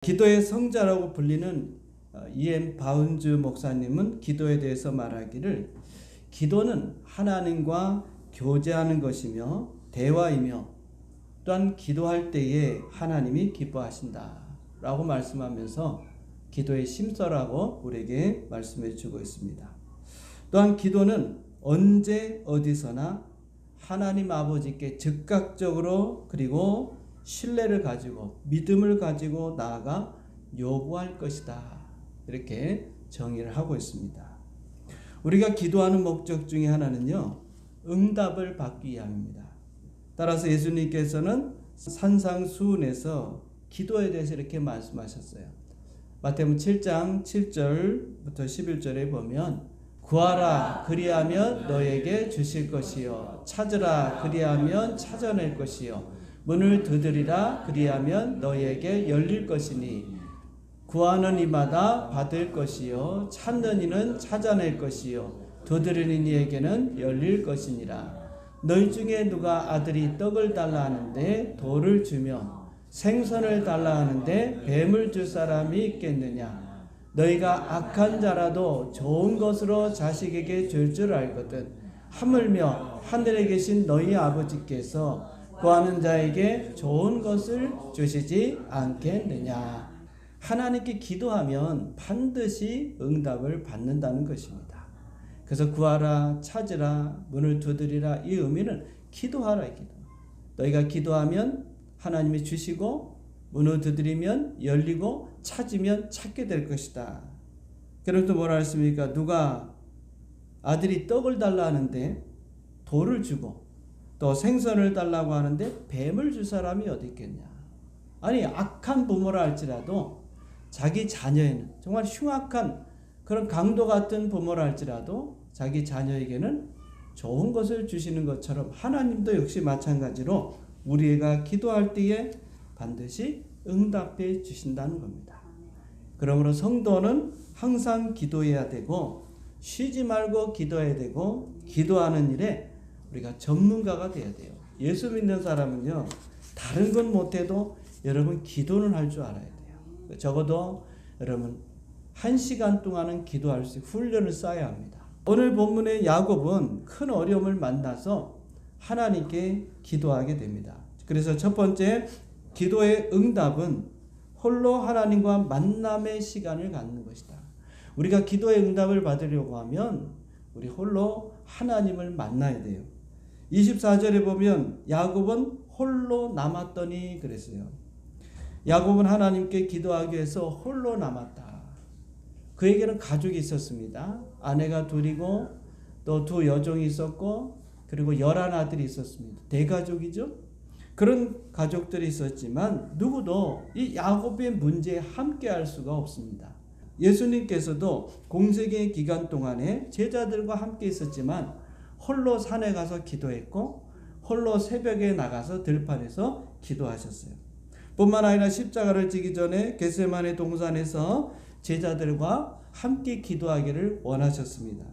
기도의 성자라고 불리는 E.M. 바운즈 목사님은 기도에 대해서 말하기를, 기도는 하나님과 교제하는 것이며 대화이며 또한 기도할 때에 하나님이 기뻐하신다 라고 말씀하면서 기도의 심서라고 우리에게 말씀해 주고 있습니다. 또한 기도는 언제 어디서나 하나님 아버지께 즉각적으로 그리고 신뢰를 가지고 믿음을 가지고 나아가 요구할 것이다, 이렇게 정의를 하고 있습니다. 우리가 기도하는 목적 중에 하나는요, 응답을 받기 위함입니다. 따라서 예수님께서는 산상수훈에서 기도에 대해서 이렇게 말씀하셨어요. 마태복음 7장 7절부터 11절에 보면, 구하라 그리하면 너에게 주실 것이요, 찾으라 그리하면 찾아낼 것이요, 문을 두드리라 그리하면 너희에게 열릴 것이니, 구하는 이마다 받을 것이요, 찾는 이는 찾아낼 것이요, 두드리는 이에게는 열릴 것이니라. 너희 중에 누가 아들이 떡을 달라 하는데 돌을 주며 생선을 달라 하는데 뱀을 줄 사람이 있겠느냐? 너희가 악한 자라도 좋은 것으로 자식에게 줄 줄 알거든. 하물며 하늘에 계신 너희 아버지께서 구하는 자에게 좋은 것을 주시지 않겠느냐. 하나님께 기도하면 반드시 응답을 받는다는 것입니다. 그래서 구하라, 찾으라, 문을 두드리라, 이 의미는 기도하라, 기도. 너희가 기도하면 하나님이 주시고, 문을 두드리면 열리고, 찾으면 찾게 될 것이다. 그럼 또 뭐라 했습니까? 누가 아들이 떡을 달라 하는데 돌을 주고 또 생선을 달라고 하는데 뱀을 줄 사람이 어디 있겠냐. 아니, 악한 부모라 할지라도 자기 자녀에는, 정말 흉악한 그런 강도 같은 부모라 할지라도 자기 자녀에게는 좋은 것을 주시는 것처럼 하나님도 역시 마찬가지로 우리가 기도할 때에 반드시 응답해 주신다는 겁니다. 그러므로 성도는 항상 기도해야 되고, 쉬지 말고 기도해야 되고, 기도하는 일에 우리가 전문가가 돼야 돼요. 예수 믿는 사람은요, 다른 건 못해도 여러분 기도는 할 줄 알아야 돼요. 적어도 여러분 1시간 동안은 기도할 수 있는 훈련을 쌓아야 합니다. 오늘 본문의 야곱은 큰 어려움을 만나서 하나님께 기도하게 됩니다. 그래서 첫 번째, 기도의 응답은 홀로 하나님과 만남의 시간을 갖는 것이다. 우리가 기도의 응답을 받으려고 하면 우리 홀로 하나님을 만나야 돼요. 24절에 보면 야곱은 홀로 남았더니 그랬어요. 야곱은 하나님께 기도하기 위해서 홀로 남았다. 그에게는 가족이 있었습니다. 아내가 둘이고 또 2 여종이 있었고 그리고 11아들이 있었습니다. 대가족이죠. 그런 가족들이 있었지만 누구도 이 야곱의 문제에 함께할 수가 없습니다. 예수님께서도 공생의 기간 동안에 제자들과 함께 있었지만 홀로 산에 가서 기도했고 홀로 새벽에 나가서 들판에서 기도하셨어요. 뿐만 아니라 십자가를 지기 전에 겟세마네 동산에서 제자들과 함께 기도하기를 원하셨습니다.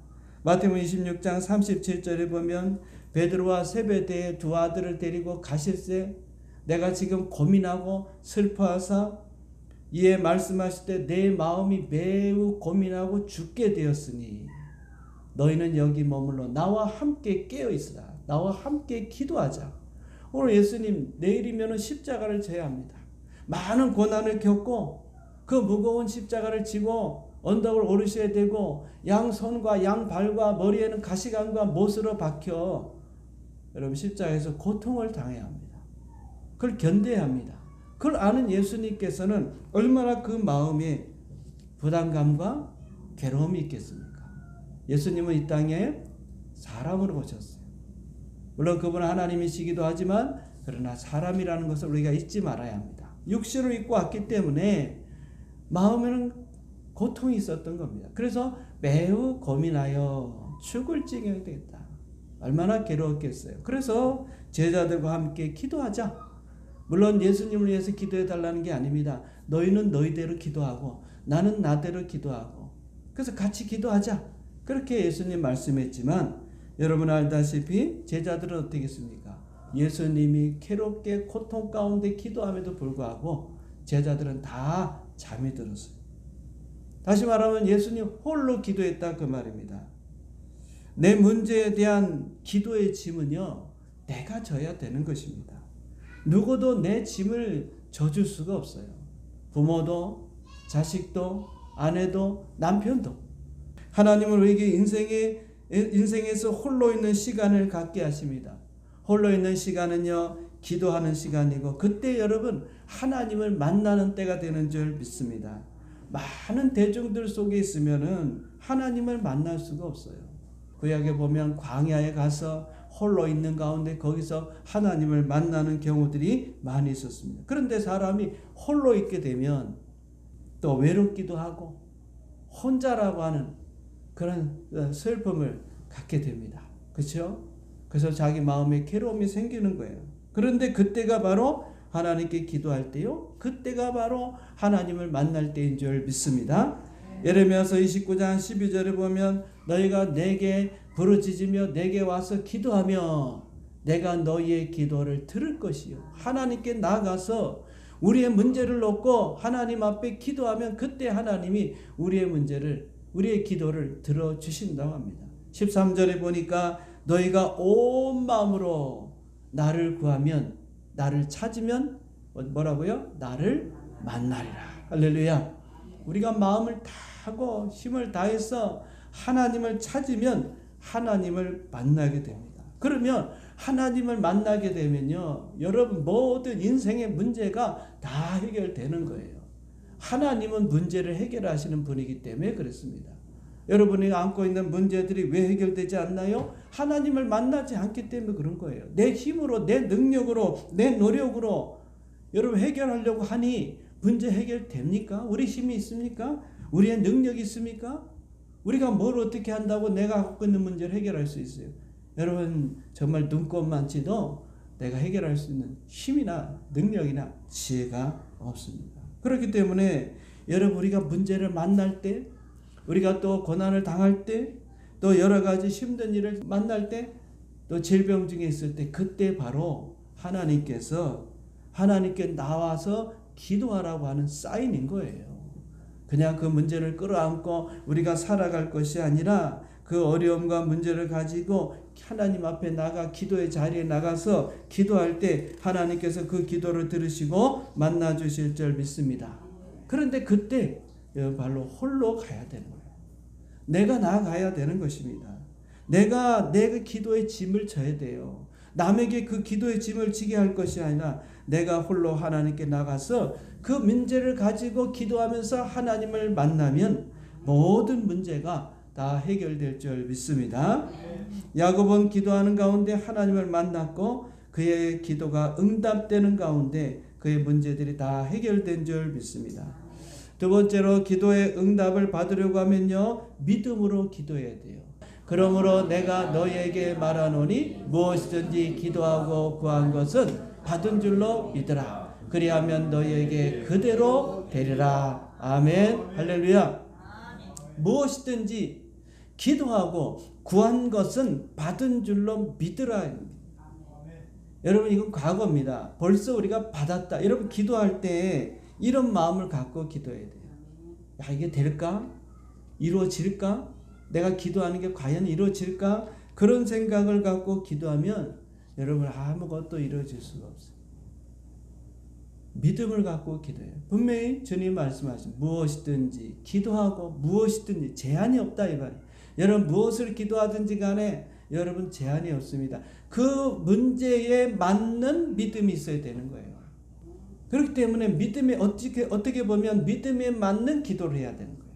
마태복음 26장 37절에 보면, 베드로와 세베대의 2 아들을 데리고 가실새 내가 지금 고민하고 슬퍼하사 이에 말씀하실 때 내 마음이 매우 고민하고 죽게 되었으니 너희는 여기 머물러 나와 함께 깨어 있으라. 나와 함께 기도하자. 오늘 예수님 내일이면 십자가를 져야 합니다. 많은 고난을 겪고 그 무거운 십자가를 지고 언덕을 오르셔야 되고 양손과 양발과 머리에는 가시관과 못으로 박혀 여러분 십자가에서 고통을 당해야 합니다. 그걸 견뎌야 합니다. 그걸 아는 예수님께서는 얼마나 그 마음에 부담감과 괴로움이 있겠습니까? 예수님은 이 땅에 사람으로 오셨어요. 물론 그분은 하나님이시기도 하지만 그러나 사람이라는 것을 우리가 잊지 말아야 합니다. 육신을 입고 왔기 때문에 마음에는 고통이 있었던 겁니다. 그래서 매우 고민하여 죽을 지경이 되겠다. 얼마나 괴로웠겠어요. 그래서 제자들과 함께 기도하자. 물론 예수님을 위해서 기도해 달라는 게 아닙니다. 너희는 너희대로 기도하고 나는 나대로 기도하고 그래서 같이 기도하자. 그렇게 예수님 말씀했지만 여러분 알다시피 제자들은 어떻게 했습니까? 예수님이 괴롭게 고통 가운데 기도함에도 불구하고 제자들은 다 잠이 들었어요. 다시 말하면 예수님 홀로 기도했다 그 말입니다. 내 문제에 대한 기도의 짐은요, 내가 져야 되는 것입니다. 누구도 내 짐을 져줄 수가 없어요. 부모도, 자식도, 아내도, 남편도. 하나님은 우리에게 인생에서 홀로 있는 시간을 갖게 하십니다. 홀로 있는 시간은요, 기도하는 시간이고, 그때 여러분 하나님을 만나는 때가 되는 줄 믿습니다. 많은 대중들 속에 있으면은 하나님을 만날 수가 없어요. 구약에 보면 광야에 가서 홀로 있는 가운데 거기서 하나님을 만나는 경우들이 많이 있었습니다. 그런데 사람이 홀로 있게 되면 또 외롭기도 하고 혼자라고 하는 그런 슬픔을 갖게 됩니다. 그렇죠? 그래서 자기 마음에 괴로움이 생기는 거예요. 그런데 그때가 바로 하나님께 기도할 때요, 그때가 바로 하나님을 만날 때인 줄 믿습니다. 예레미야서 29장 12절에 보면 너희가 내게 부르짖으며 내게 와서 기도하며 내가 너희의 기도를 들을 것이요. 하나님께 나가서 우리의 문제를 놓고 하나님 앞에 기도하면 그때 하나님이 우리의 기도를 들어주신다고 합니다. 13절에 보니까 너희가 온 마음으로 나를 구하면, 나를 찾으면 뭐라고요? 나를 만나리라. 할렐루야. 우리가 마음을 다하고 힘을 다해서 하나님을 찾으면 하나님을 만나게 됩니다. 그러면 하나님을 만나게 되면요, 여러분 모든 인생의 문제가 다 해결되는 거예요. 하나님은 문제를 해결하시는 분이기 때문에 그렇습니다. 여러분이 안고 있는 문제들이 왜 해결되지 않나요? 하나님을 만나지 않기 때문에 그런 거예요. 내 힘으로, 내 능력으로, 내 노력으로 여러분 해결하려고 하니 문제 해결됩니까? 우리 힘이 있습니까? 우리의 능력이 있습니까? 우리가 뭘 어떻게 한다고 내가 갖고 있는 문제를 해결할 수 있어요? 여러분 정말 눈꼽만치도 내가 해결할 수 있는 힘이나 능력이나 지혜가 없습니다. 그렇기 때문에 여러분 우리가 문제를 만날 때, 우리가 또 고난을 당할 때, 또 여러 가지 힘든 일을 만날 때, 또 질병 중에 있을 때, 그때 바로 하나님께 나와서 기도하라고 하는 사인인 거예요. 그냥 그 문제를 끌어안고 우리가 살아갈 것이 아니라 그 어려움과 문제를 가지고 하나님 앞에 나가 기도의 자리에 나가서 기도할 때 하나님께서 그 기도를 들으시고 만나 주실 줄 믿습니다. 그런데 그때 바로 홀로 가야 되는 거예요. 내가 나아가야 되는 것입니다. 내가 내 기도의 짐을 져야 돼요. 남에게 그 기도의 짐을 지게 할 것이 아니라 내가 홀로 하나님께 나가서 그 문제를 가지고 기도하면서 하나님을 만나면 모든 문제가 다 해결될 줄 믿습니다. 야곱은 기도하는 가운데 하나님을 만났고 그의 기도가 응답되는 가운데 그의 문제들이 다 해결된 줄 믿습니다. 두 번째로 기도의 응답을 받으려고 하면요, 믿음으로 기도해야 돼요. 그러므로 내가 너희에게 말하노니 무엇이든지 기도하고 구한 것은 받은 줄로 믿으라. 그리하면 너희에게 그대로 되리라. 아멘. 할렐루야. 무엇이든지 기도하고 구한 것은 받은 줄로 믿으라. 여러분 이건 과거입니다. 벌써 우리가 받았다. 여러분 기도할 때 이런 마음을 갖고 기도해야 돼요. 야, 이게 될까? 이루어질까? 내가 기도하는 게 과연 이루어질까? 그런 생각을 갖고 기도하면 여러분 아무것도 이루어질 수가 없어요. 믿음을 갖고 기도해요. 분명히 주님 말씀하신 무엇이든지 기도하고 무엇이든지 제한이 없다 이 말이에요. 여러분 무엇을 기도하든지 간에 여러분 제한이 없습니다. 그 문제에 맞는 믿음이 있어야 되는 거예요. 그렇기 때문에 믿음에 어떻게 보면 믿음에 맞는 기도를 해야 되는 거예요.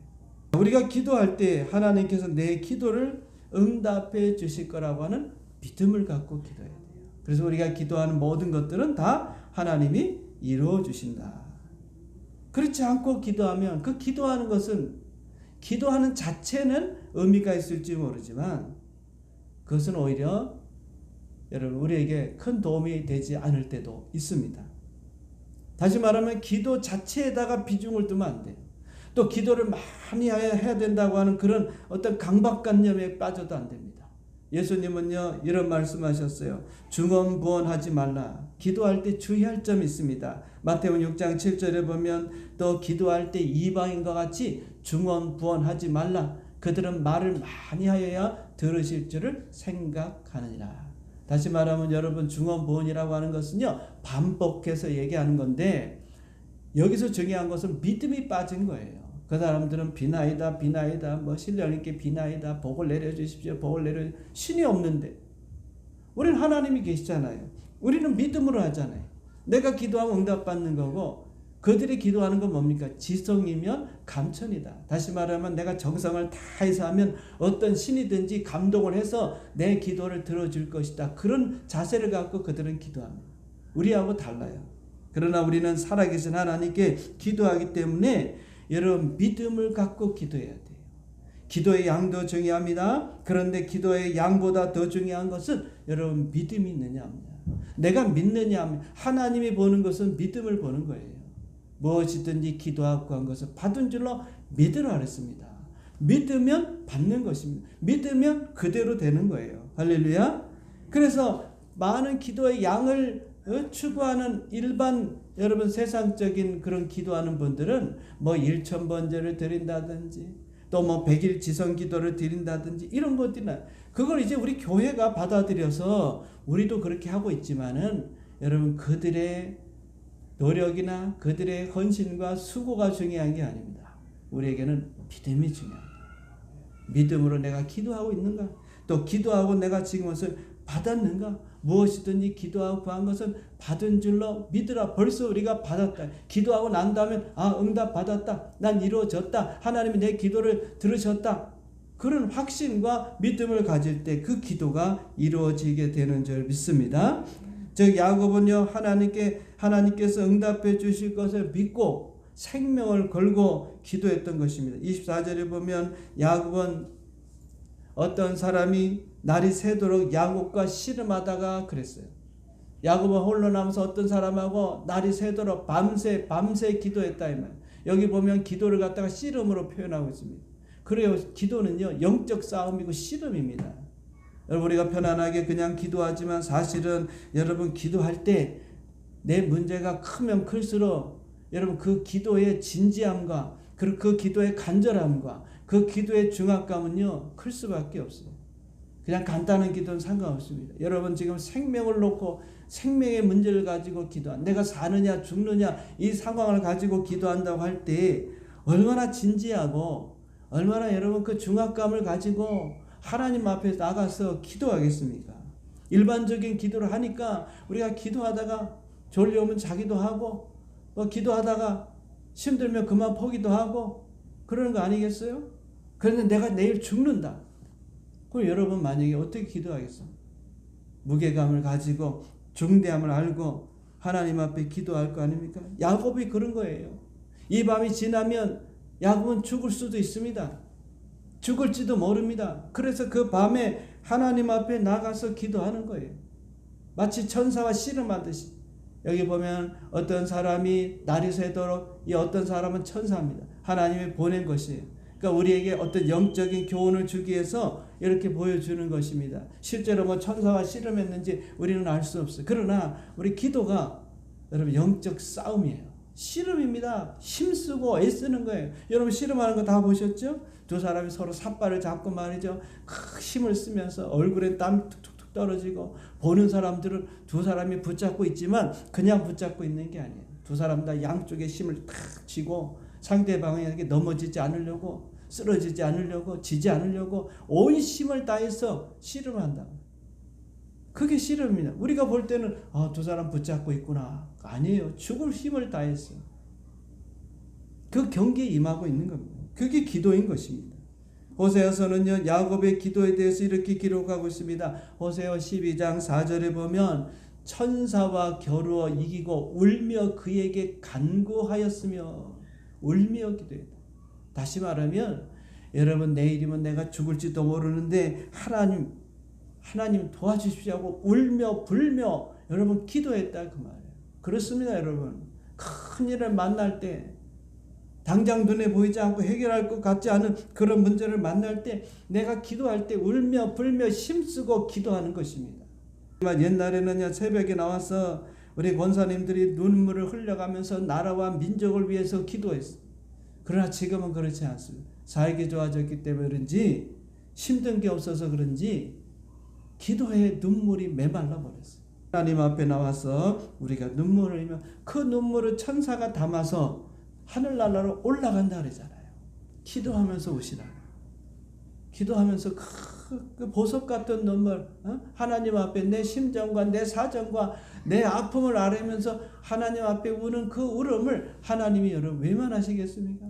우리가 기도할 때 하나님께서 내 기도를 응답해 주실 거라고 하는 믿음을 갖고 기도해야 돼요. 그래서 우리가 기도하는 모든 것들은 다 하나님이 이루어 주신다. 그렇지 않고 기도하면 그 기도하는 것은 기도하는 자체는 의미가 있을지 모르지만 그것은 오히려 여러분 우리에게 큰 도움이 되지 않을 때도 있습니다. 다시 말하면 기도 자체에다가 비중을 두면 안 돼요. 또 기도를 많이 해야 된다고 하는 그런 어떤 강박관념에 빠져도 안 됩니다. 예수님은요 이런 말씀하셨어요. 중언부언하지 말라. 기도할 때 주의할 점이 있습니다. 마태복음 6장 7절에 보면 또 기도할 때 이방인과 같이 중언부언하지 말라. 그들은 말을 많이 하여야 들으실 줄을 생각하느니라. 다시 말하면 여러분, 중언부언이라고 하는 것은요, 반복해서 얘기하는 건데, 여기서 중요한 것은 믿음이 빠진 거예요. 그 사람들은 비나이다 뭐 신령님께 비나이다, 복을 내려주십시오, 복을 내려, 신이 없는데 우리는 하나님이 계시잖아요. 우리는 믿음으로 하잖아요. 내가 기도하면 응답받는 거고, 그들이 기도하는 건 뭡니까? 지성이면 감천이다. 다시 말하면 내가 정성을 다해서 하면 어떤 신이든지 감동을 해서 내 기도를 들어줄 것이다. 그런 자세를 갖고 그들은 기도합니다. 우리하고 달라요. 그러나 우리는 살아계신 하나님께 기도하기 때문에 여러분, 믿음을 갖고 기도해야 돼요. 기도의 양도 중요합니다. 그런데 기도의 양보다 더 중요한 것은 여러분, 믿음이 있느냐 합니다. 내가 믿느냐 합니다. 하나님이 보는 것은 믿음을 보는 거예요. 무엇이든지 기도하고 구한 것을 받은 줄로 믿으라 그랬습니다. 믿으면 받는 것입니다. 믿으면 그대로 되는 거예요. 할렐루야. 그래서 많은 기도의 양을 추구하는 일반 여러분 세상적인 그런 기도하는 분들은 뭐 1,000번제를 드린다든지 또 뭐 100일 지성 기도를 드린다든지 이런 것들이나, 그걸 이제 우리 교회가 받아들여서 우리도 그렇게 하고 있지만은 여러분, 그들의 노력이나 그들의 헌신과 수고가 중요한 게 아닙니다. 우리에게는 믿음이 중요합니다. 믿음으로 내가 기도하고 있는가? 또 기도하고 내가 지금 것을 받았는가? 무엇이든지 기도하고 구한 것은 받은 줄로 믿으라. 벌써 우리가 받았다. 기도하고 난 다음에 응답 받았다. 난 이루어졌다. 하나님이 내 기도를 들으셨다. 그런 확신과 믿음을 가질 때 그 기도가 이루어지게 되는 줄 믿습니다. 즉 야곱은요, 하나님께서 응답해 주실 것을 믿고 생명을 걸고 기도했던 것입니다. 24절에 보면 야곱은 어떤 사람이 날이 새도록 야곱과 씨름하다가 그랬어요. 야곱은 홀로 남아서 어떤 사람하고 날이 새도록 밤새 기도했다 이 말. 여기 보면 기도를 갖다가 씨름으로 표현하고 있습니다. 그래요. 기도는요, 영적 싸움이고 씨름입니다. 여러분, 우리가 편안하게 그냥 기도하지만 사실은 여러분, 기도할 때 내 문제가 크면 클수록 여러분, 그 기도의 진지함과 그 기도의 간절함과 그 기도의 중압감은요, 클 수밖에 없어요. 그냥 간단한 기도는 상관없습니다. 여러분, 지금 생명을 놓고 생명의 문제를 가지고 기도한, 내가 사느냐 죽느냐 이 상황을 가지고 기도한다고 할 때 얼마나 진지하고 얼마나 여러분 그 중압감을 가지고 하나님 앞에 나가서 기도하겠습니까? 일반적인 기도를 하니까 우리가 기도하다가 졸려오면 자기도 하고, 기도하다가 힘들면 그만 포기도 하고 그러는 거 아니겠어요? 그런데 내가 내일 죽는다. 그럼 여러분 만약에 어떻게 기도하겠어? 무게감을 가지고 중대함을 알고 하나님 앞에 기도할 거 아닙니까? 야곱이 그런 거예요. 이 밤이 지나면 야곱은 죽을 수도 있습니다. 죽을지도 모릅니다. 그래서 그 밤에 하나님 앞에 나가서 기도하는 거예요. 마치 천사와 씨름하듯이. 여기 보면 어떤 사람이 날이 새도록, 이 어떤 사람은 천사입니다. 하나님이 보낸 것이에요. 그러니까 우리에게 어떤 영적인 교훈을 주기 위해서 이렇게 보여주는 것입니다. 실제로 뭐 천사와 씨름했는지 우리는 알 수 없어요. 그러나 우리 기도가 여러분 영적 싸움이에요. 씨름입니다. 힘쓰고 애쓰는 거예요. 여러분 씨름하는 거 다 보셨죠? 두 사람이 서로 삿발을 잡고 말이죠. 힘을 쓰면서 얼굴에 땀 툭툭툭 떨어지고, 보는 사람들은 두 사람이 붙잡고 있지만 그냥 붙잡고 있는 게 아니에요. 두 사람 다 양쪽에 힘을 탁 쥐고 상대방에게 넘어지지 않으려고, 쓰러지지 않으려고, 지지 않으려고 온 힘을 다해서 씨름한다. 그게 씨름입니다. 우리가 볼 때는 두 사람 붙잡고 있구나. 아니에요. 죽을 힘을 다했어요. 그 경기에 임하고 있는 겁니다. 그게 기도인 것입니다. 호세아서는요, 야곱의 기도에 대해서 이렇게 기록하고 있습니다. 호세아 12장 4절에 보면 천사와 겨루어 이기고 울며 그에게 간구하였으며, 울며 기도했다. 다시 말하면 여러분, 내일이면 내가 죽을지도 모르는데 하나님 도와주십시오 하고 울며 불며 여러분 기도했다 그 말이에요. 그렇습니다. 여러분, 큰 일을 만날 때, 당장 눈에 보이지 않고 해결할 것 같지 않은 그런 문제를 만날 때 내가 기도할 때 울며 불며 힘쓰고 기도하는 것입니다. 옛날에는 새벽에 나와서 우리 권사님들이 눈물을 흘려가면서 나라와 민족을 위해서 기도했어. 그러나 지금은 그렇지 않습니다. 사역이 좋아졌기 때문에 그런지 힘든 게 없어서 그런지 기도에 눈물이 메말라 버렸어요. 하나님 앞에 나와서 우리가 눈물을 흘리면 그 눈물을 천사가 담아서 하늘나라로 올라간다 그러잖아요. 기도하면서 오시라. 기도하면서 그 보석 같은 눈물, 하나님 앞에 내 심정과 내 사정과 내 아픔을 앓으면서 하나님 앞에 우는 그 울음을 하나님이 여러분 외면하시겠습니까?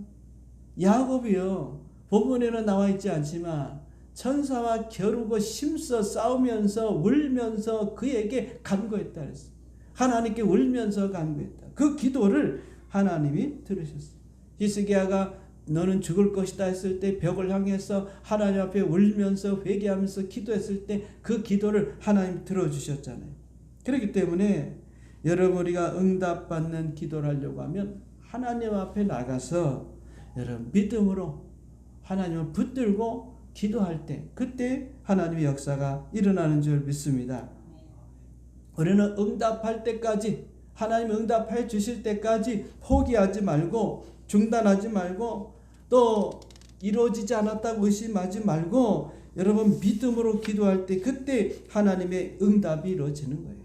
야곱이요, 본문에는 나와 있지 않지만 천사와 겨루고 힘써 싸우면서 울면서 그에게 간구했다 그랬어요. 하나님께 울면서 간구했다. 그 기도를 하나님이 들으셨어요. 히스기야가 너는 죽을 것이다 했을 때 벽을 향해서 하나님 앞에 울면서 회개하면서 기도했을 때 그 기도를 하나님 들어주셨잖아요. 그렇기 때문에 여러분 우리가 응답받는 기도를 하려고 하면 하나님 앞에 나가서 여러분 믿음으로 하나님을 붙들고 기도할 때 그때 하나님의 역사가 일어나는 줄 믿습니다. 우리는 응답할 때까지 하나님 응답해 주실 때까지 포기하지 말고 중단하지 말고 또 이루어지지 않았다고 의심하지 말고 여러분 믿음으로 기도할 때 그때 하나님의 응답이 이루어지는 거예요.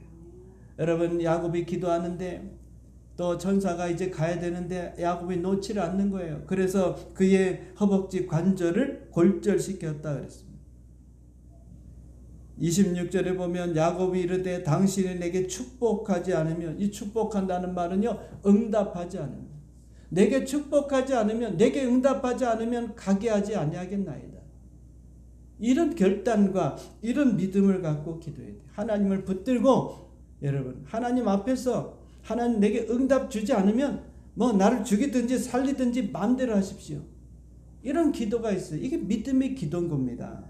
여러분 야곱이 기도하는데 또 천사가 이제 가야 되는데 야곱이 놓지를 않는 거예요. 그래서 그의 허벅지 관절을 골절시켰다 그랬습니다. 26절에 보면 야곱이 이르되 당신이 내게 축복하지 않으면, 이 축복한다는 말은요 응답하지 않으면, 내게 축복하지 않으면, 내게 응답하지 않으면 가게 하지 아니하겠나이다. 이런 결단과 이런 믿음을 갖고 기도해야 돼요. 하나님을 붙들고 여러분 하나님 앞에서 하나님 내게 응답 주지 않으면 뭐 나를 죽이든지 살리든지 마음대로 하십시오. 이런 기도가 있어요. 이게 믿음의 기도인 겁니다.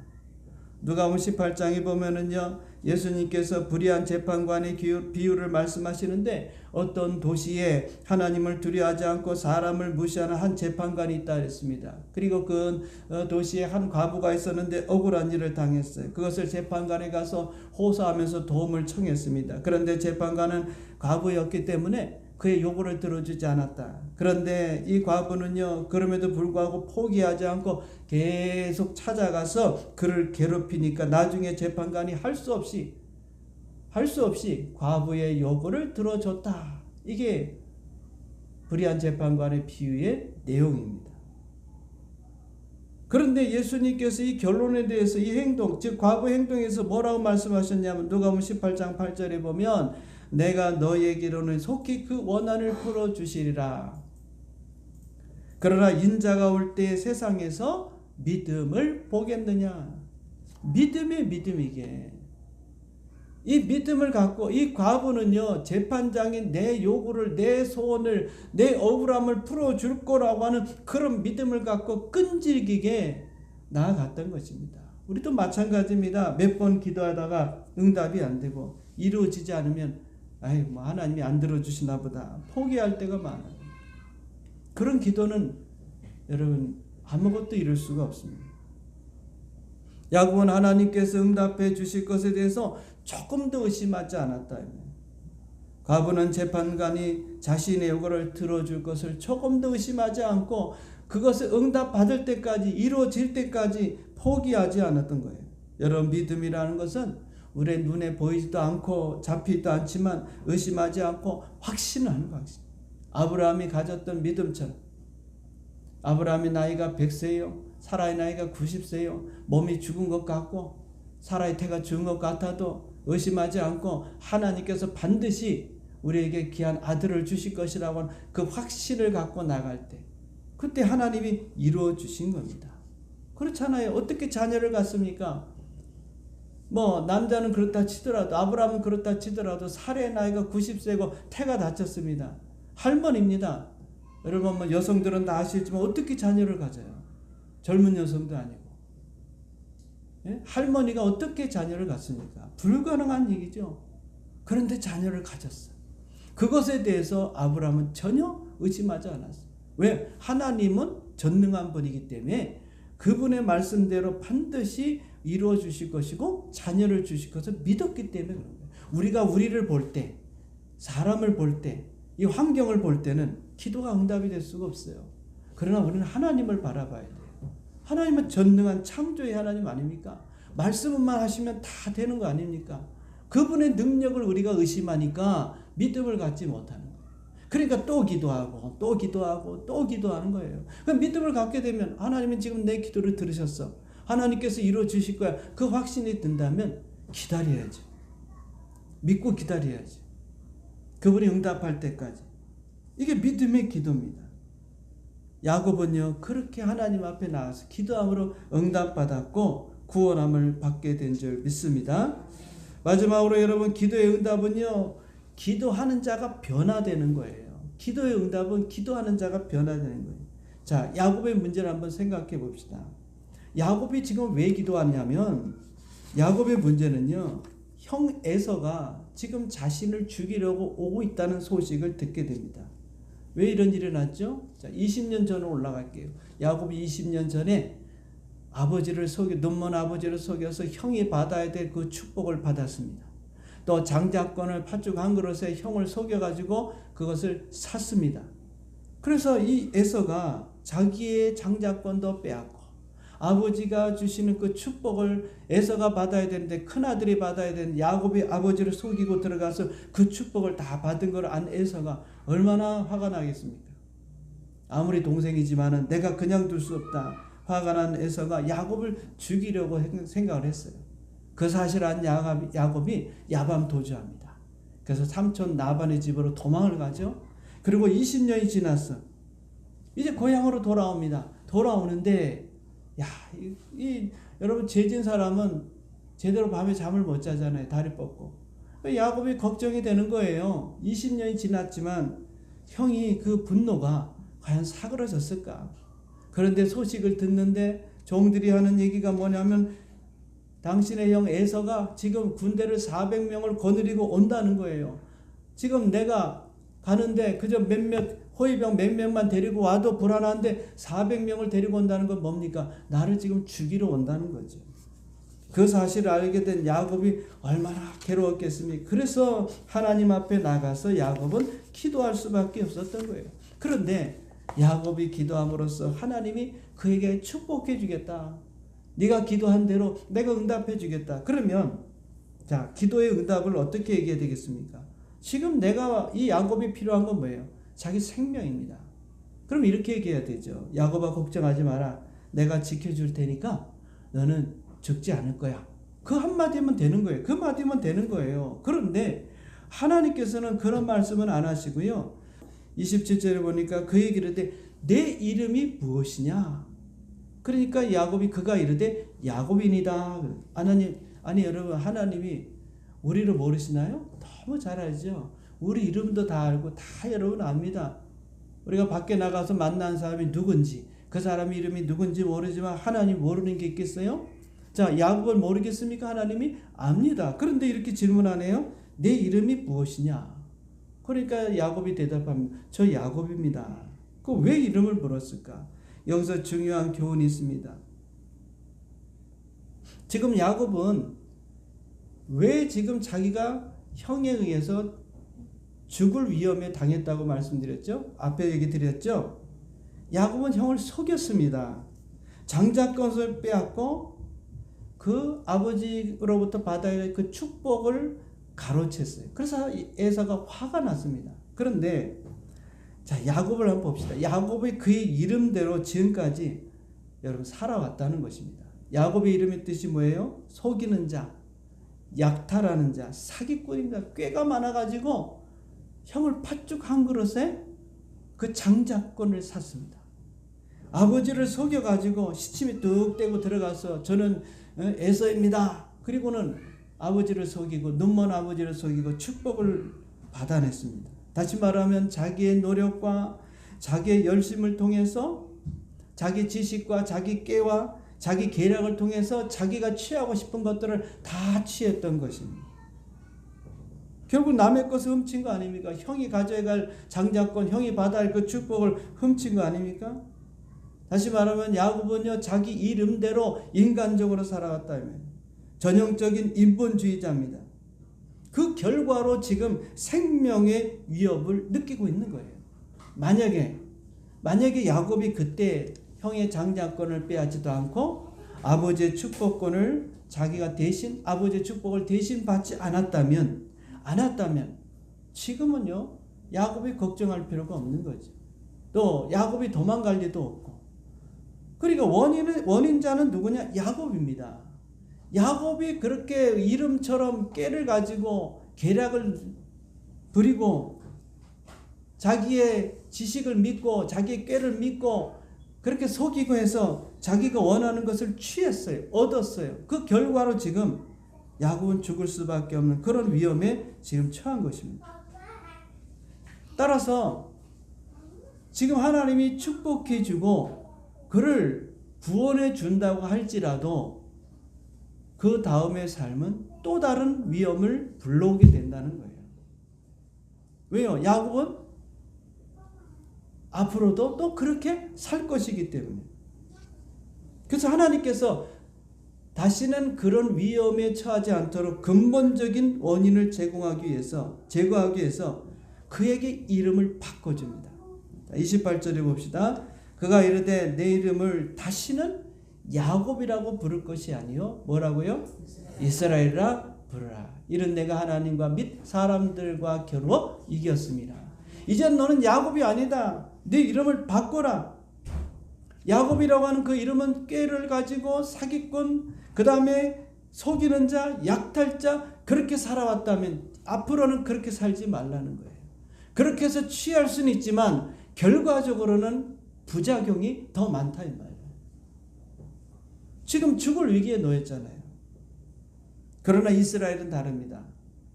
누가복음 18장에 보면은요 예수님께서 불의한 재판관의 비유를 말씀하시는데 어떤 도시에 하나님을 두려워하지 않고 사람을 무시하는 한 재판관이 있다 했습니다. 그리고 그 도시에 한 과부가 있었는데 억울한 일을 당했어요. 그것을 재판관에 가서 호소하면서 도움을 청했습니다. 그런데 재판관은 과부였기 때문에 그의 요구를 들어주지 않았다. 그런데 이 과부는요 그럼에도 불구하고 포기하지 않고 계속 찾아가서 그를 괴롭히니까 나중에 재판관이 할 수 없이 과부의 요구를 들어줬다. 이게 불의한 재판관의 비유의 내용입니다. 그런데 예수님께서 이 결론에 대해서 이 행동, 즉 과부 행동에서 뭐라고 말씀하셨냐면 누가복음 18장 8절에 보면 내가 너에게로는 속히 그 원한을 풀어주시리라. 그러나 인자가 올 때 세상에서 믿음을 보겠느냐. 믿음의 믿음이게. 이 믿음을 갖고 이 과부는요 재판장이 내 요구를, 내 소원을, 내 억울함을 풀어줄 거라고 하는 그런 믿음을 갖고 끈질기게 나아갔던 것입니다. 우리도 마찬가지입니다. 몇 번 기도하다가 응답이 안 되고 이루어지지 않으면 뭐 하나님이 안 들어주시나 보다 포기할 때가 많아요. 그런 기도는 여러분 아무것도 이룰 수가 없습니다. 야곱은 하나님께서 응답해 주실 것에 대해서 조금도 의심하지 않았다. 과부는 재판관이 자신의 요구를 들어줄 것을 조금도 의심하지 않고 그것을 응답받을 때까지, 이루어질 때까지 포기하지 않았던 거예요. 여러분 믿음이라는 것은 우리의 눈에 보이지도 않고 잡히지도 않지만 의심하지 않고 확신하는 확신. 아브라함이 가졌던 믿음처럼. 아브라함의 나이가 100세요. 사라의 나이가 90세요. 몸이 죽은 것 같고 사라의 태가 죽은 것 같아도 의심하지 않고 하나님께서 반드시 우리에게 귀한 아들을 주실 것이라고 하는 그 확신을 갖고 나갈 때 그때 하나님이 이루어 주신 겁니다. 그렇잖아요. 어떻게 자녀를 갖습니까? 뭐 남자는 그렇다 치더라도, 아브라함은 그렇다 치더라도 사라의 나이가 90세고 태가 다쳤습니다. 할머니입니다. 여러분 뭐 여성들은 다 아시겠지만 어떻게 자녀를 가져요? 젊은 여성도 아니고. 예? 할머니가 어떻게 자녀를 갖습니까? 불가능한 얘기죠. 그런데 자녀를 가졌어요. 그것에 대해서 아브라함은 전혀 의심하지 않았어요. 왜? 하나님은 전능한 분이기 때문에 그분의 말씀대로 반드시 이루어 주실 것이고 자녀를 주실 것을 믿었기 때문에 그런 거예요. 우리가 우리를 볼 때 사람을 볼 때, 이 환경을 볼 때는 기도가 응답이 될 수가 없어요. 그러나 우리는 하나님을 바라봐야 돼요. 하나님은 전능한 창조의 하나님 아닙니까? 말씀만 하시면 다 되는 거 아닙니까? 그분의 능력을 우리가 의심하니까 믿음을 갖지 못하는 거예요. 그러니까 또 기도하고 또 기도하고 또 기도하는 거예요. 그럼 믿음을 갖게 되면 하나님은 지금 내 기도를 들으셨어. 하나님께서 이루어 주실 거야. 그 확신이 든다면 기다려야죠. 믿고 기다려야죠. 그분이 응답할 때까지. 이게 믿음의 기도입니다. 야곱은요 그렇게 하나님 앞에 나와서 기도함으로 응답받았고 구원함을 받게 된 줄 믿습니다. 마지막으로 여러분, 기도의 응답은요 기도하는 자가 변화되는 거예요. 기도의 응답은 기도하는 자가 변화되는 거예요. 자, 야곱의 문제를 한번 생각해 봅시다. 야곱이 지금 왜 기도하냐면, 야곱의 문제는요 형 에서가 지금 자신을 죽이려고 오고 있다는 소식을 듣게 됩니다. 왜 이런 일이 났죠? 자, 20년 전으로 올라갈게요. 야곱이 20년 전에 눈먼 아버지를 속여서 형이 받아야 될 그 축복을 받았습니다. 또 장자권을 팥죽 한 그릇에 형을 속여가지고 그것을 샀습니다. 그래서 이 에서가 자기의 장자권도 빼앗고 아버지가 주시는 그 축복을 에서가 받아야 되는데, 큰아들이 받아야 되는데 야곱이 아버지를 속이고 들어가서 그 축복을 다 받은 걸 안 에서가 얼마나 화가 나겠습니까? 아무리 동생이지만은 내가 그냥 둘 수 없다. 화가 난 에서가 야곱을 죽이려고 생각을 했어요. 그 사실 안 야곱이 야밤 도주합니다. 그래서 삼촌 나반의 집으로 도망을 가죠. 그리고 20년이 지났어. 이제 고향으로 돌아옵니다. 돌아오는데 여러분, 죄진 사람은 제대로 밤에 잠을 못 자잖아요. 다리 뻗고. 야곱이 걱정이 되는 거예요. 20년이 지났지만 형이 그 분노가 과연 사그러졌을까? 그런데 소식을 듣는데 종들이 하는 얘기가 뭐냐면, 당신의 형 에서가 지금 군대를 400명을 거느리고 온다는 거예요. 지금 내가 가는데 그저 호위병 몇 명만 데리고 와도 불안한데 400명을 데리고 온다는 건 뭡니까? 나를 지금 죽이러 온다는 거죠. 그 사실을 알게 된 야곱이 얼마나 괴로웠겠습니까? 그래서 하나님 앞에 나가서 야곱은 기도할 수밖에 없었던 거예요. 그런데 야곱이 기도함으로써 하나님이 그에게 축복해 주겠다. 네가 기도한 대로 내가 응답해 주겠다. 그러면 자, 기도의 응답을 어떻게 얘기해야 되겠습니까? 지금 이 야곱이 필요한 건 뭐예요? 자기 생명입니다. 그럼 이렇게 얘기해야 되죠. 야곱아, 걱정하지 마라. 내가 지켜줄 테니까 너는 죽지 않을 거야. 그 한마디면 되는 거예요. 그 마디면 되는 거예요. 그런데 하나님께서는 그런 말씀은 안 하시고요. 27절에 보니까 그에게 이르되 내 이름이 무엇이냐? 그러니까 야곱이 그가 이르되 야곱이니이다. 아니 여러분, 하나님이 우리를 모르시나요? 너무 잘 알죠. 우리 이름도 다 알고 다 여러분 압니다. 우리가 밖에 나가서 만난 사람이 누군지, 그 사람 이름이 누군지 모르지만 하나님 모르는 게 있겠어요? 자, 야곱을 모르겠습니까? 하나님이 압니다. 그런데 이렇게 질문하네요. 내 이름이 무엇이냐? 그러니까 야곱이 대답합니다. 저 야곱입니다. 그 왜 이름을 물었을까? 여기서 중요한 교훈이 있습니다. 지금 야곱은 왜 지금 자기가 형에 의해서 죽을 위험에 당했다고 말씀드렸죠? 앞에 얘기 드렸죠? 야곱은 형을 속였습니다. 장자권을 빼앗고 그 아버지로부터 받아야 할 그 축복을 가로챘어요. 그래서 에서가 화가 났습니다. 그런데 자, 야곱을 한번 봅시다. 야곱이 그의 이름대로 지금까지 여러분 살아왔다는 것입니다. 야곱의 이름의 뜻이 뭐예요? 속이는 자, 약탈하는 자, 사기꾼인가, 꾀가 많아가지고 형을 팥죽 한 그릇에 그 장자권을 샀습니다. 아버지를 속여가지고 시침이 뚝 떼고 들어가서 저는 에서입니다. 그리고는 아버지를 속이고 눈먼 아버지를 속이고 축복을 받아냈습니다. 다시 말하면 자기의 노력과 자기의 열심을 통해서 자기 지식과 자기 깨와 자기 계략을 통해서 자기가 취하고 싶은 것들을 다 취했던 것입니다. 결국 남의 것을 훔친 거 아닙니까? 형이 가져갈 장자권, 형이 받아야 할 그 축복을 훔친 거 아닙니까? 다시 말하면 야곱은요, 자기 이름대로 인간적으로 살아갔다면 전형적인 인본주의자입니다. 그 결과로 지금 생명의 위협을 느끼고 있는 거예요. 만약에 야곱이 그때 형의 장자권을 빼앗지도 않고 아버지의 축복권을 자기가 대신 아버지의 축복을 대신 받지 않았다면 지금은요 야곱이 걱정할 필요가 없는 거죠. 또 야곱이 도망갈 리도 없고. 그러니까 원인자는 누구냐? 야곱입니다. 야곱이 그렇게 이름처럼 깨를 가지고 계략을 부리고 자기의 지식을 믿고 자기의 꾀를 믿고 그렇게 속이고 해서 자기가 원하는 것을 취했어요. 얻었어요. 그 결과로 지금 야곱은 죽을 수밖에 없는 그런 위험에 지금 처한 것입니다. 따라서 지금 하나님이 축복해 주고 그를 구원해 준다고 할지라도 그 다음의 삶은 또 다른 위험을 불러오게 된다는 거예요. 왜요? 야곱은 앞으로도 또 그렇게 살 것이기 때문에. 그래서 하나님께서 다시는 그런 위험에 처하지 않도록 근본적인 원인을 제거하기 위해서 그에게 이름을 바꿔줍니다. 28절에 봅시다. 그가 이르되 내 이름을 다시는 야곱이라고 부를 것이 아니요 뭐라고요? 이스라엘이라 부르라. 이는 내가 하나님과 및 사람들과 겨루어 이겼습니다. 이젠 너는 야곱이 아니다. 네 이름을 바꿔라. 야곱이라고 하는 그 이름은 꾀를 가지고 사기꾼, 그 다음에 속이는 자, 약탈자, 그렇게 살아왔다면 앞으로는 그렇게 살지 말라는 거예요. 그렇게 해서 취할 수는 있지만 결과적으로는 부작용이 더 많다 이 말이에요. 지금 죽을 위기에 놓였잖아요. 그러나 이스라엘은 다릅니다.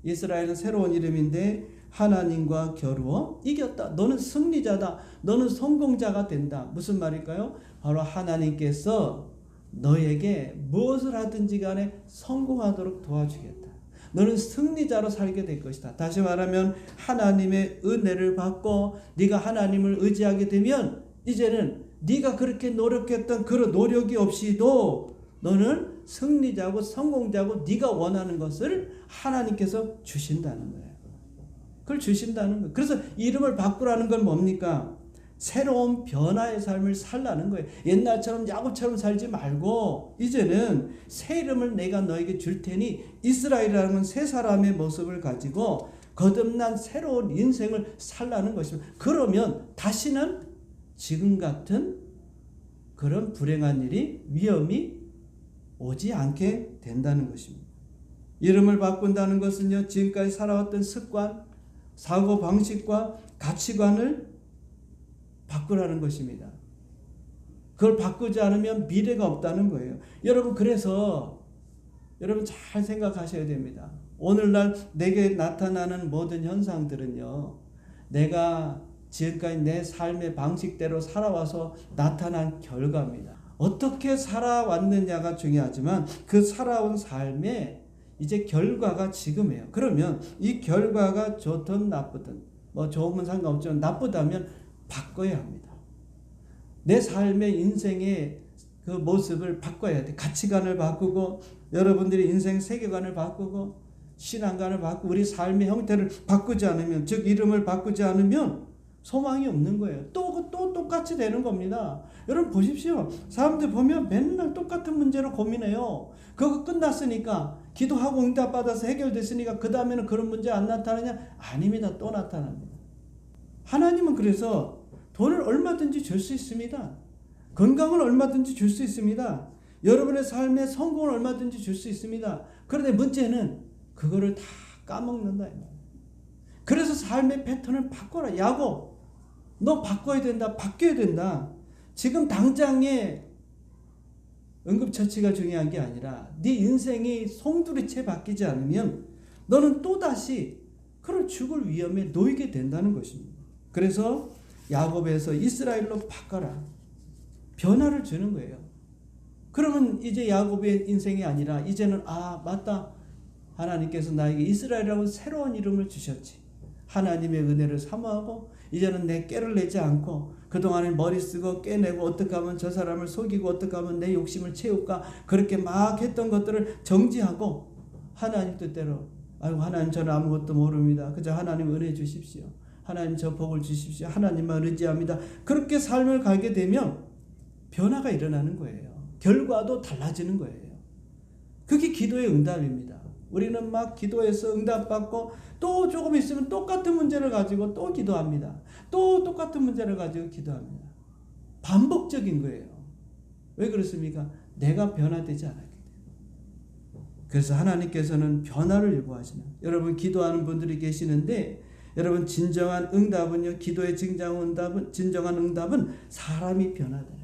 이스라엘은 새로운 이름인데 하나님과 겨루어 이겼다. 너는 승리자다. 너는 성공자가 된다. 무슨 말일까요? 바로 하나님께서 너에게 무엇을 하든지 간에 성공하도록 도와주겠다. 너는 승리자로 살게 될 것이다. 다시 말하면 하나님의 은혜를 받고 네가 하나님을 의지하게 되면 이제는 네가 그렇게 노력했던 그런 노력이 없이도 너는 승리자고 성공자고 네가 원하는 것을 하나님께서 주신다는 거예요. 그걸 주신다는 거예요. 그래서 이름을 바꾸라는 건 뭡니까? 새로운 변화의 삶을 살라는 거예요. 옛날처럼 야곱처럼 살지 말고 이제는 새 이름을 내가 너에게 줄 테니 이스라엘이라는 새 사람의 모습을 가지고 거듭난 새로운 인생을 살라는 것입니다. 그러면 다시는 지금 같은 그런 불행한 일이 위험이 오지 않게 된다는 것입니다. 이름을 바꾼다는 것은요, 지금까지 살아왔던 습관, 사고방식과 가치관을 바꾸라는 것입니다. 그걸 바꾸지 않으면 미래가 없다는 거예요. 여러분, 그래서 여러분 잘 생각하셔야 됩니다. 오늘날 내게 나타나는 모든 현상들은요, 내가 지금까지 내 삶의 방식대로 살아와서 나타난 결과입니다. 어떻게 살아왔느냐가 중요하지만 그 살아온 삶의 이제 결과가 지금이에요. 그러면 이 결과가 좋든 나쁘든 뭐 좋으면 상관없지만 나쁘다면 바꿔야 합니다. 내 삶의 인생의 그 모습을 바꿔야 돼. 가치관을 바꾸고 여러분들이 인생 세계관을 바꾸고 신앙관을 바꾸고 우리 삶의 형태를 바꾸지 않으면, 즉 이름을 바꾸지 않으면 소망이 없는 거예요. 또 똑같이 되는 겁니다. 여러분 보십시오. 사람들 보면 맨날 똑같은 문제로 고민해요. 그거 끝났으니까 기도하고 응답받아서 해결됐으니까 그 다음에는 그런 문제 안 나타나냐? 아닙니다. 또 나타납니다. 하나님은 그래서 돈을 얼마든지 줄 수 있습니다. 건강을 얼마든지 줄 수 있습니다. 여러분의 삶에 성공을 얼마든지 줄 수 있습니다. 그런데 문제는 그거를 다 까먹는다. 그래서 삶의 패턴을 바꿔라. 야곱, 너 바꿔야 된다. 바뀌어야 된다. 지금 당장에 응급처치가 중요한 게 아니라 네 인생이 송두리째 바뀌지 않으면 너는 또다시 그런 죽을 위험에 놓이게 된다는 것입니다. 그래서 야곱에서 이스라엘로 바꿔라. 변화를 주는 거예요. 그러면 이제 야곱의 인생이 아니라 이제는 맞다. 하나님께서 나에게 이스라엘이라고 새로운 이름을 주셨지. 하나님의 은혜를 사모하고 이제는 내 꾀를 내지 않고 그동안에 머리 쓰고 꾀내고 어떻게 하면 저 사람을 속이고 어떻게 하면 내 욕심을 채울까 그렇게 막 했던 것들을 정지하고 하나님 뜻대로 아이고 하나님 저는 아무것도 모릅니다. 그저 하나님 은혜 주십시오. 하나님 저 복을 주십시오. 하나님만 의지합니다. 그렇게 삶을 가게 되면 변화가 일어나는 거예요. 결과도 달라지는 거예요. 그게 기도의 응답입니다. 우리는 막 기도해서 응답받고 또 조금 있으면 똑같은 문제를 가지고 또 기도합니다. 또 똑같은 문제를 가지고 기도합니다. 반복적인 거예요. 왜 그렇습니까? 내가 변화되지 않았기 때문에. 그래서 하나님께서는 변화를 요구하시는, 여러분 기도하는 분들이 계시는데, 여러분 진정한 응답은요, 기도의 진정한 응답은 사람이 변화되는.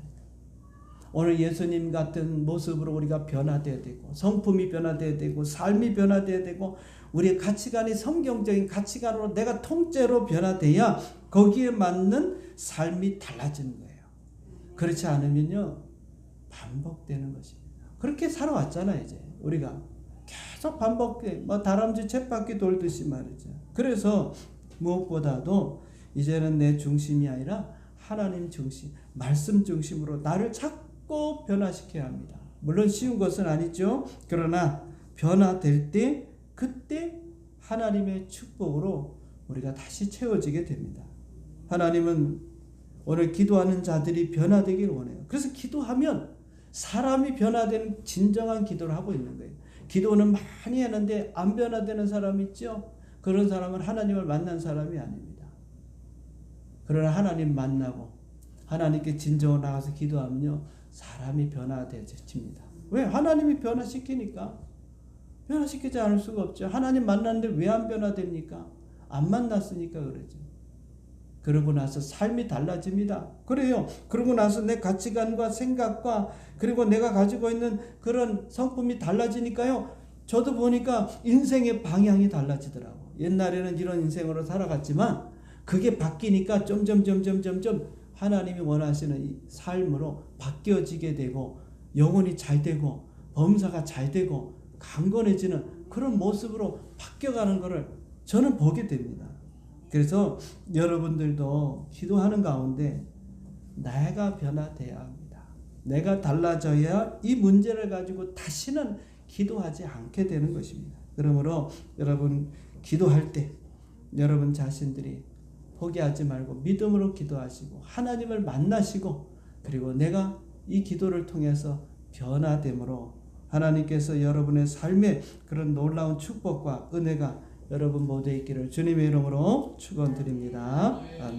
오늘 예수님 같은 모습으로 우리가 변화되어야 되고, 성품이 변화되어야 되고, 삶이 변화되어야 되고, 우리의 가치관이 성경적인 가치관으로 내가 통째로 변화돼야 거기에 맞는 삶이 달라지는 거예요. 그렇지 않으면요 반복되는 것입니다. 그렇게 살아왔잖아요. 이제 우리가 계속 반복해, 다람쥐 쳇바퀴 돌듯이 말이죠. 그래서 무엇보다도 이제는 내 중심이 아니라 하나님 중심, 말씀 중심으로 나를 자꾸 변화시켜야 합니다. 물론 쉬운 것은 아니죠. 그러나 변화될 때 그때 하나님의 축복으로 우리가 다시 채워지게 됩니다. 하나님은 오늘 기도하는 자들이 변화되길 원해요. 그래서 기도하면 사람이 변화되는 진정한 기도를 하고 있는 거예요. 기도는 많이 하는데 안 변화되는 사람 있죠? 그런 사람은 하나님을 만난 사람이 아닙니다. 그러나 하나님 만나고 하나님께 진정으로 나가서 기도하면요 사람이 변화되집니다. 왜? 하나님이 변화시키니까. 변화시키지 않을 수가 없죠. 하나님 만났는데 왜 안 변화됩니까? 안 만났으니까 그러죠. 그러고 나서 삶이 달라집니다. 그래요. 그러고 나서 내 가치관과 생각과 그리고 내가 가지고 있는 그런 성품이 달라지니까요. 저도 보니까 인생의 방향이 달라지더라고. 옛날에는 이런 인생으로 살아갔지만 그게 바뀌니까 점점 하나님이 원하시는 이 삶으로 바뀌어지게 되고 영혼이 잘 되고 범사가 잘 되고 강건해지는 그런 모습으로 바뀌어가는 것을 저는 보게 됩니다. 그래서 여러분들도 기도하는 가운데 내가 변화돼야 합니다. 내가 달라져야 이 문제를 가지고 다시는 기도하지 않게 되는 것입니다. 그러므로 여러분 기도할 때 여러분 자신들이 포기하지 말고 믿음으로 기도하시고 하나님을 만나시고 그리고 내가 이 기도를 통해서 변화됨으로 하나님께서 여러분의 삶에 그런 놀라운 축복과 은혜가 여러분 모두에 있기를 주님의 이름으로 축원드립니다. 아멘.